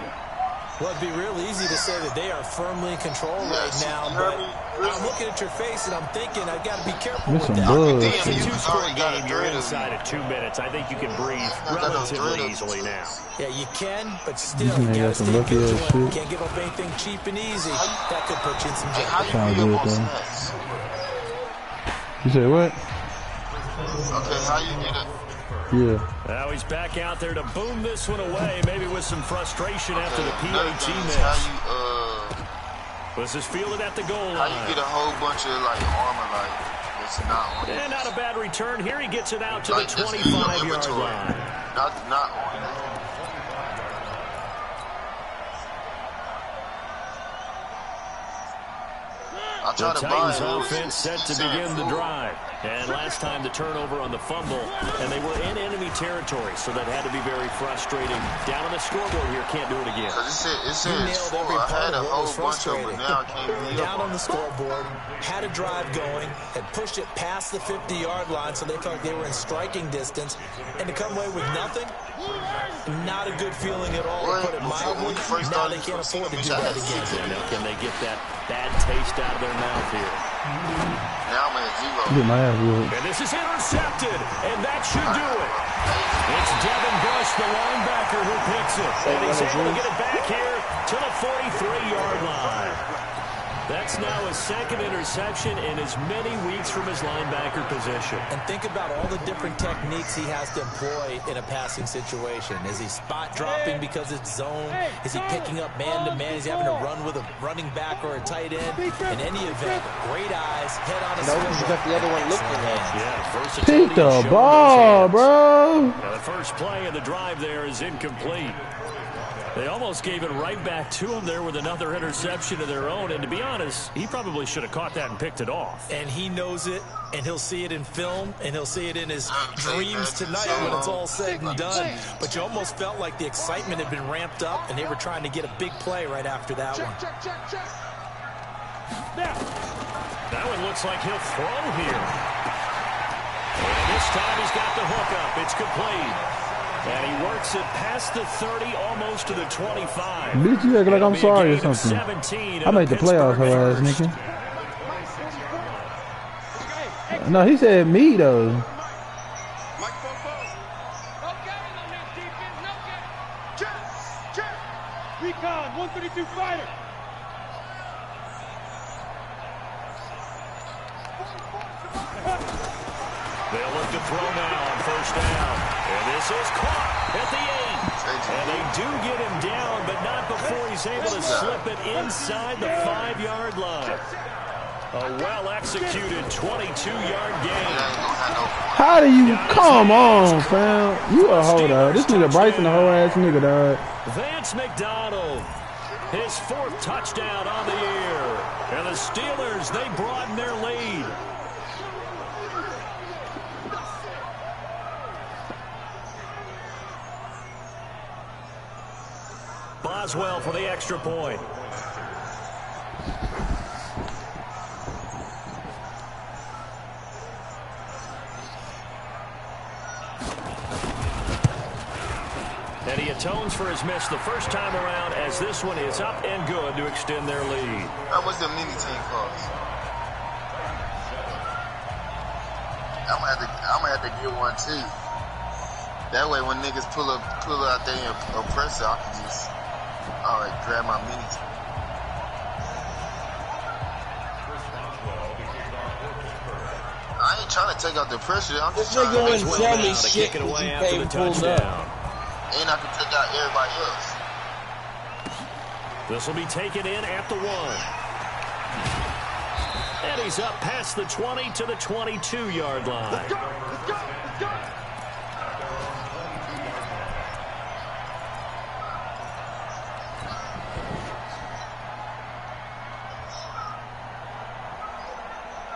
Speaker 6: Well, it'd be real easy to say that they are firmly in control right now, but I'm looking at your face and I'm thinking I've got to be careful with that.
Speaker 3: It's a 2-score game. You're inside of 2 minutes. I think you can breathe relatively easily now.
Speaker 6: Yeah, you can, but still, you got to stay vigilant. You can't give up anything cheap and easy. That could put you in some jeopardy.
Speaker 2: You said what?
Speaker 7: Okay, how you get it?
Speaker 2: Yeah.
Speaker 3: Now he's back out there to boom this one away, maybe with some frustration after the PAT miss. This is fielded at the goal line.
Speaker 7: How you get a whole bunch of like armor like it's not on it?
Speaker 3: And not a bad return here. He gets it out to the 25-yard line.
Speaker 7: Not on it.
Speaker 3: The Titans offense set to begin the drive. And last time the turnover on the fumble, and they were in enemy territory, so that had to be very frustrating. Down on the scoreboard here, can't do it again.
Speaker 7: It said four. I had a whole bunch of them, now I can't believe
Speaker 6: Down on the scoreboard, had a drive going, had pushed it past the 50-yard line, so they felt they were in striking distance, and to come away with nothing, not a good feeling at all, to put it mildly. Now they can't afford to do that again.
Speaker 3: Now can they get that bad taste out of their mouth here?
Speaker 7: Now I'm at 0.
Speaker 3: And this is intercepted, and that should do it. It's Devin Bush, the linebacker, who picks it. And he's able to get it back here to the 43-yard line. That's now his second interception in as many weeks from his linebacker position.
Speaker 6: And think about all the different techniques he has to employ in a passing situation. Is he spot dropping because it's zone? Is he picking up man-to-man? Is he having to run with a running back or a tight end? In any event, great eyes, head on a
Speaker 4: Nobody's got the other one looking at.
Speaker 3: Yeah, versatility.
Speaker 2: Pick the ball, bro.
Speaker 3: Now the first play of the drive there is incomplete. They almost gave it right back to him there with another interception of their own. And to be honest, he probably should have caught that and picked it off.
Speaker 6: And he knows it, and he'll see it in film, and he'll see it in his dreams tonight when it's all said and done. But you almost felt like the excitement had been ramped up, and they were trying to get a big play right after that one.
Speaker 3: That one looks like he'll throw here. And this time he's got the hook up. It's complete. And he works it past the 30, almost to the 25.
Speaker 2: Bitch, you act like I'm sorry or something. I made the playoffs, her ass, nigga. No, he said me, though.
Speaker 9: Recon, 132 fighter.
Speaker 3: They'll look to throw now on first down. And this is caught at the 8. And they do get him down, but not before he's able to slip it inside the 5-yard line. A well-executed 22-yard gain.
Speaker 2: How do you... Come on, fam. You a holder. This nigga Bryson a whole ass nigga, dog.
Speaker 3: Vance McDonald, his 4th touchdown on the year. And the Steelers, they broaden their lead. Boswell for the extra point. And he atones for his miss the first time around, as this one is up and good to extend their lead.
Speaker 7: How much the mini team cost? I'm gonna have to get one too. That way, when niggas pull out their oppressor, I can just grab my mini team. I ain't trying to take out the pressure. I'm just trying to
Speaker 4: wouldn't tell me shit
Speaker 3: kick it away
Speaker 4: you
Speaker 3: after
Speaker 4: paid
Speaker 3: the
Speaker 4: pulled
Speaker 3: touchdown.
Speaker 7: And I can take out everybody else.
Speaker 3: This will be taken in at the 1. And he's up past the 20 to the 22-yard line.
Speaker 5: Let's go, let's go, let's go.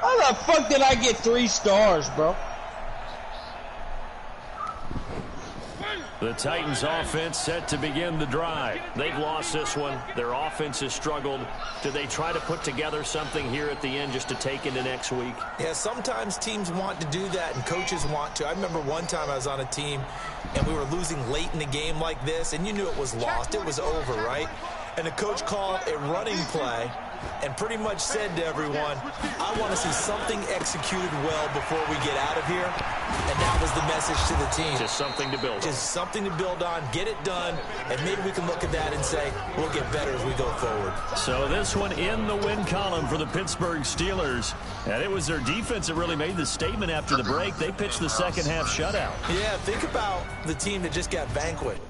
Speaker 4: How the fuck did I get 3 stars, bro?
Speaker 3: The Titans offense set to begin the drive. They've lost this one. Their offense has struggled. Do they try to put together something here at the end just to take into next week?
Speaker 6: Yeah, sometimes teams want to do that and coaches want to. I remember one time I was on a team and we were losing late in the game like this, and you knew it was lost. It was over, right? And the coach called a running play and pretty much said to everyone, I want to see something executed well before we get out of here. And that was the message to the team.
Speaker 3: Just something to build on.
Speaker 6: Just something to build on, get it done, and maybe we can look at that and say, we'll get better as we go forward.
Speaker 3: So this one in the win column for the Pittsburgh Steelers. And it was their defense that really made the statement after the break. They pitched the second half shutout.
Speaker 6: Yeah, think about the team that just got vanquished.